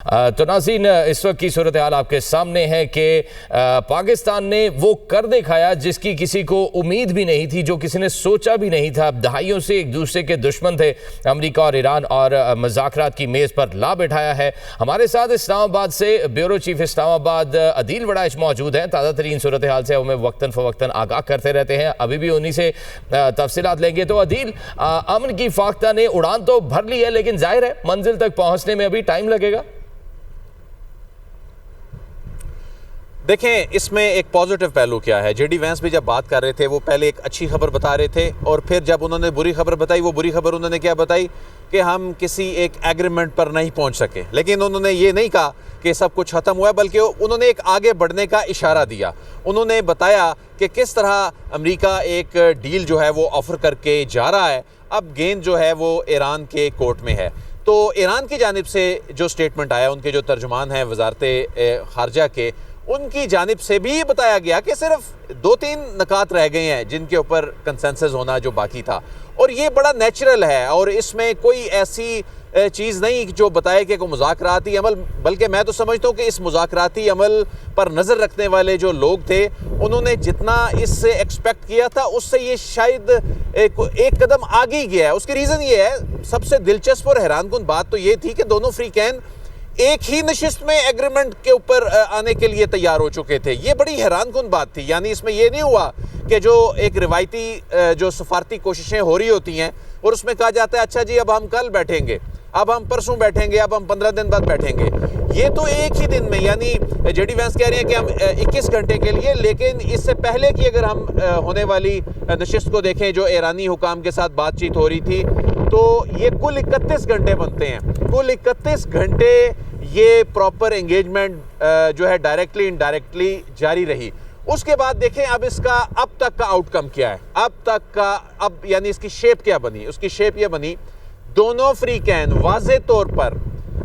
तो नाज़रीन, इस वक्त की सूरत हाल आपके सामने है कि पाकिस्तान ने वो कर दिखाया जिसकी किसी को उम्मीद भी नहीं थी, जो किसी ने सोचा भी नहीं था। दहाइयों से एक दूसरे के दुश्मन थे अमेरिका और ईरान, और मुज़ाकरात की मेज़ पर ला बैठाया है। हमारे साथ इस्लामाबाद से ब्यूरो चीफ इस्लामाबाद अदील वड़ाइच मौजूद हैं। ताज़ा तरीन सूरत हाल से हमें वक्तन फ़वक्तन आगाह करते रहते हैं, अभी भी उन्हीं से तफसीलात लेंगे। तो अदील, अमन की फाख्ता ने उड़ान तो भर ली है, लेकिन जाहिर है मंजिल तक पहुँचने में अभी टाइम लगेगा। देखें, इसमें एक पॉजिटिव पहलू क्या है। जेडी वैंस भी जब बात कर रहे थे वो पहले एक अच्छी खबर बता रहे थे, और फिर जब उन्होंने बुरी खबर बताई, वो बुरी खबर उन्होंने क्या बताई कि हम किसी एक एग्रीमेंट पर नहीं पहुंच सके। लेकिन उन्होंने ये नहीं कहा कि सब कुछ ख़त्म हुआ है, बल्कि उन्होंने एक आगे बढ़ने का इशारा दिया। उन्होंने बताया कि किस तरह अमेरिका एक डील जो है वो ऑफ़र करके जा रहा है। अब गेंद जो है वो ईरान के कोर्ट में है। तो ईरान की जानिब से जो स्टेटमेंट आया, उनके जो तर्जुमान हैं वज़ारत ख़ारजा के, उनकी जानिब से भी ये बताया गया कि सिर्फ 2-3 नकात रह गए हैं जिनके ऊपर कंसेंसस होना जो बाकी था, और ये बड़ा नेचुरल है। और इसमें कोई ऐसी चीज़ नहीं जो बताए कि कोई मुज़ाकराती अमल, बल्कि मैं तो समझता हूँ कि इस मुज़ाकराती अमल पर नज़र रखने वाले जो लोग थे, उन्होंने जितना इससे एक्सपेक्ट किया था उससे ये शायद एक कदम आगे ही गया है। उसकी रीज़न ये है, सबसे दिलचस्प और हैरानकुन बात तो ये थी कि दोनों फ्रीकैन एक ही नशिस्त में एग्रीमेंट के ऊपर आने के लिए तैयार हो चुके थे। ये बड़ी हैरानकुन बात थी। यानी इसमें ये नहीं हुआ कि जो एक रिवायती जो सफारती कोशिशें हो रही होती हैं और उसमें कहा जाता है अच्छा जी अब हम कल बैठेंगे, अब हम परसों बैठेंगे, अब हम 15 दिन बाद बैठेंगे। ये तो एक ही दिन में, यानी जेडी वैंस कह रहे हैं कि हम 21 घंटे के लिए, लेकिन इससे पहले की अगर हम होने वाली नशिस्त को देखें जो ईरानी हुकाम के साथ बातचीत हो रही थी, तो ये कुल 31 घंटे बनते हैं। कुल 31 घंटे ये प्रॉपर एंगेजमेंट जो है डायरेक्टली इनडायरेक्टली जारी रही। उसके बाद देखें अब इसका अब तक का आउटकम क्या है, अब तक का अब यानी इसकी शेप क्या बनी। उसकी शेप ये बनी, दोनों फ्रीकैन वाज़े तौर पर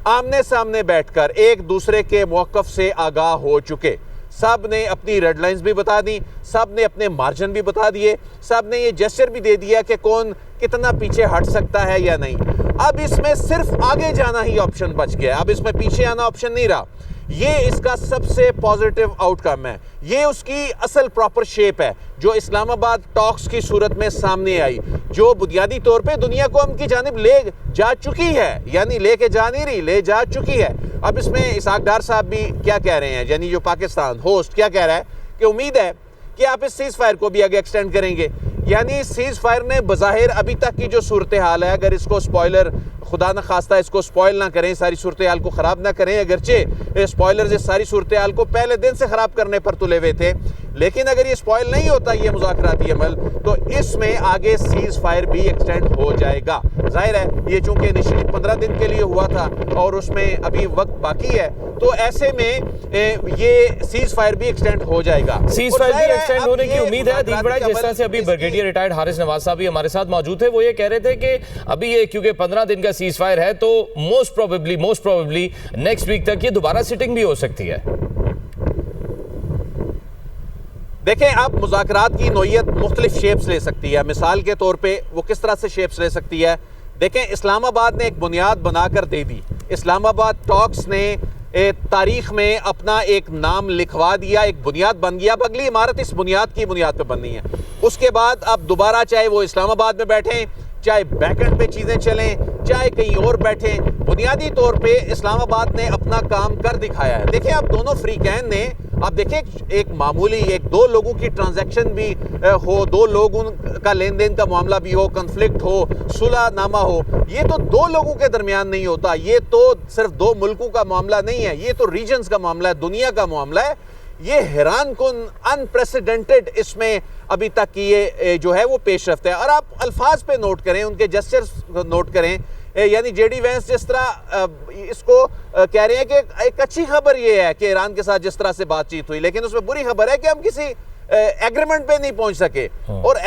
आमने सामने बैठकर एक दूसरे के मौक़िफ़ से आगाह हो चुके। सब ने अपनी रेड लाइंस भी बता दी, सब ने अपने मार्जिन भी बता दिए, सब ने ये जेस्चर भी दे दिया कि कौन कितना पीछे हट सकता है या नहीं। अब इसमें सिर्फ आगे जाना ही ऑप्शन बच गया, अब इसमें पीछे आना ऑप्शन नहीं रहा। ये इसका सबसे पॉजिटिव आउटकम है। ये उसकी असल प्रॉपर शेप है जो इस्लामाबाद टॉक्स की सूरत में सामने आई, जो बुनियादी तौर पे दुनिया को हम की जानिब ले जा चुकी है। यानी लेके जा नहीं रही, ले जा चुकी है। अब इसमें इसहाक डार साहब भी क्या कह रहे हैं, यानी जो पाकिस्तान होस्ट क्या कह रहा है कि उम्मीद है कि आप इस सीज़ फायर को भी आगे एक्सटेंड करेंगे। यानी सीज़ फायर ने बज़ाहिर अभी तक की जो सूरत हाल है, अगर इसको स्पॉइलर खुदा न खास्ता इसको स्पॉइल ना करें, सारी सूरत हाल को ख़राब ना करें, अगरचे स्पॉयलर्स इस सारी सूरत हाल को पहले दिन से ख़राब करने पर तुले हुए थे, लेकिन अगर ये स्पॉइल नहीं होता ये मुज़ाकराती अमल, तो इसमें आगे सीज़ फायर भी एक्सटेंड हो जाएगा। जाहिर है ये चूँकि इनिशियली 15 दिन के लिए हुआ था और उसमें अभी वक्त बाकी है, तो ऐसे में ये सीज़ फायर भी एक्सटेंड हो जाएगा। सीज़ फायर भी एक्सटेंड होने की उम्मीद है। जिस तरह से अभी ब्रिगेडियर रिटायर्ड हारिस नवाज साहब भी हमारे साथ मौजूद थे, वो ये कह रहे थे कि अभी ये क्योंकि 15 दिन का सीज़ फायर है, तो मोस्ट प्रोबेबली नेक्स्ट वीक तक ये दोबारा सिटिंग भी हो सकती है। देखें, अब मुज़ाकरात की नोयत मुख्तलिफ शेप्स ले सकती है। मिसाल के तौर पे वो किस तरह से शेप्स ले सकती है, देखें इस्लामाबाद ने एक बुनियाद बनाकर दे दी। इस्लामाबाद टॉक्स ने तारीख में अपना एक नाम लिखवा दिया, एक बुनियाद बन गया। अब अगली इमारत इस बुनियाद की बुनियाद पे बननी है। उसके बाद अब दोबारा चाहे वो इस्लामाबाद में बैठें, चाहे बैकएंड पे चीज़ें चलें, चाहे कहीं और बैठें, बुनियादी तौर पे इस्लामाबाद ने अपना काम कर दिखाया है। देखें अब दोनों फ्रीकैन ने, अब देखें एक मामूली एक दो लोगों की ट्रांजैक्शन भी हो, दो लोगों का लेन देन का मामला भी हो, कन्फ्लिक्ट हो, सुलहनामा हो, ये तो दो लोगों के दरमियान नहीं होता। ये तो सिर्फ दो मुल्कों का मामला नहीं है, ये तो रीजन्स का मामला है, दुनिया का मामला है। ये हैरानकुन अनप्रेसिडेंटेड इसमें अभी तक की ये जो है वो पेशरफ्त है। और आप अल्फाज पे नोट करें, उनके जेस्चर्स नोट करें, यानी जेडी वैंस जिस तरह इसको कह रहे हैं कि एक अच्छी खबर ये है कि ईरान के साथ जिस तरह से बातचीत हुई, लेकिन उसमें बुरी खबर है कि हम किसी एग्रीमेंट पे नहीं पहुंच सके। और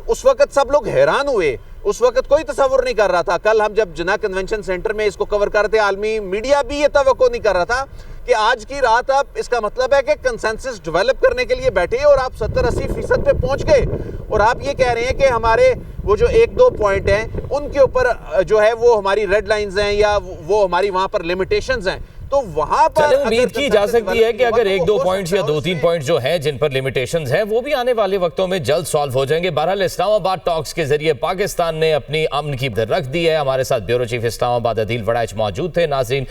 उस वक्त सब लोग हैरान हुए, उस वक्त कोई तसव्वुर नहीं कर रहा था। कल हम जब जिना कन्वेंशन सेंटर में इसको कवर करते, आलमी मीडिया भी ये तवक्को नहीं कर रहा था कि आज की रात आप, इसका मतलब है कि कंसेंसस डेवलप करने के लिए बैठे और आप 70-80% पे पहुंच गए, और आप ये कह रहे हैं कि हमारे वो जो 1-2 पॉइंट हैं उनके ऊपर जो है वो हमारी रेड लाइंस हैं या वो हमारी वहां पर लिमिटेशंस हैं। तो वहां पर चले उम्मीद की जा सकती है कि अगर 1-2 पॉइंट्स या 2-3 पॉइंट जो हैं जिन पर लिमिटेशंस हैं वो भी आने वाले वक्तों में जल्द सॉल्व हो जाएंगे। बहरहाल इस्लामाबाद टॉक्स के जरिए पाकिस्तान ने अपनी अमन की रख दी है। हमारे साथ ब्यूरो चीफ इस्लामाबाद अदील वड़ाइच मौजूद थे। नाज़रीन,